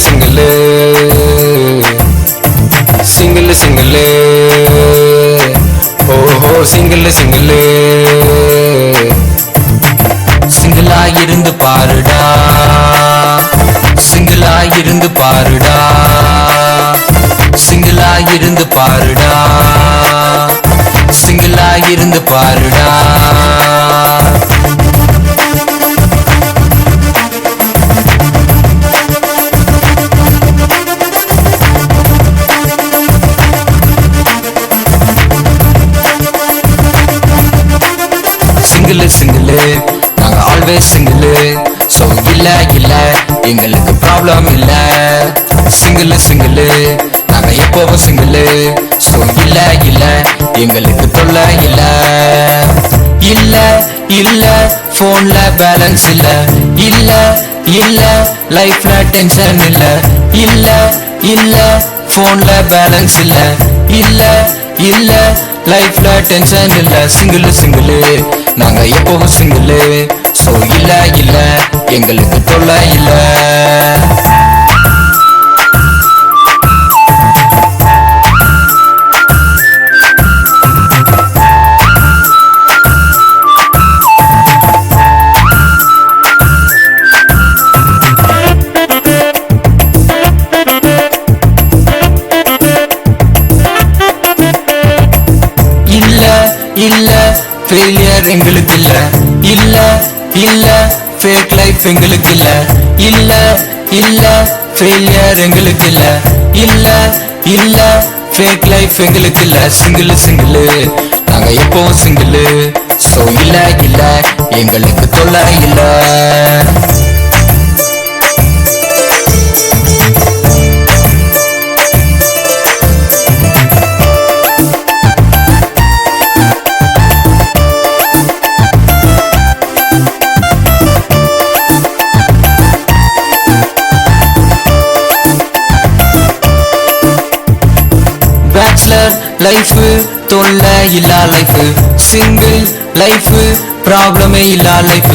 single single single oh single single single இருந்து பாருடா single இருந்து பாருடா single இருந்து பாருடா single இருந்து பாருடா single single நாங்க always single so இல்ல எங்களுக்கு problem இல்ல single single நாங்க எப்பவும் single so இல்ல எங்களுக்கு தொல்லை இல்ல போன்ல பேலன்ஸ் இல்ல லைஃப்ல டென்ஷன் இல்ல போன்ல பேலன்ஸ் இல்ல லைஃப்ல டென்ஷன் இல்ல single நாங்க எப்பவும் single so இல்ல எங்களுக்கு தொல்லை இல்ல இல்ல ஃபெயிலியர் எங்களுக்கு இல்ல ஃபேக் லைஃப் எங்களுக்கு இல்ல ஃபெயிலியர் எங்களுக்கு இல்ல ஃபேக் லைஃப் எங்களுக்கு இல்ல single நாங்க எப்பவும் single so இல்ல எங்களுக்கு தொல்லை இல்ல bachelor life தொல்லை இல்ல life single life problem இல்ல life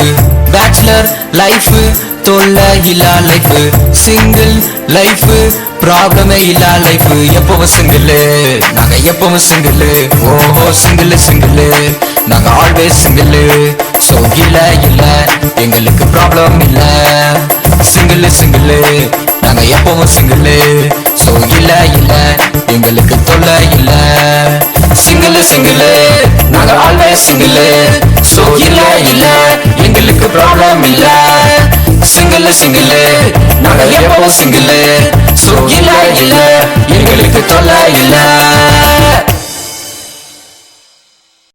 bachelor life தொல்லை இல்ல life single life problem இல்ல life எப்பவும் single நாங்க எப்பவும் single ஓஹோ single நாங்க always single so இல்ல எங்களுக்கு problem இல்ல single நாங்க எப்பவும் single so இல்ல எங்களுக்கு தொல்லை இல்ல single நாங்க always single so இல்ல எங்களுக்கு problem இல்ல single நாங்க எப்பவும் single so இல்ல எங்களுக்கு தொல்லை இல்ல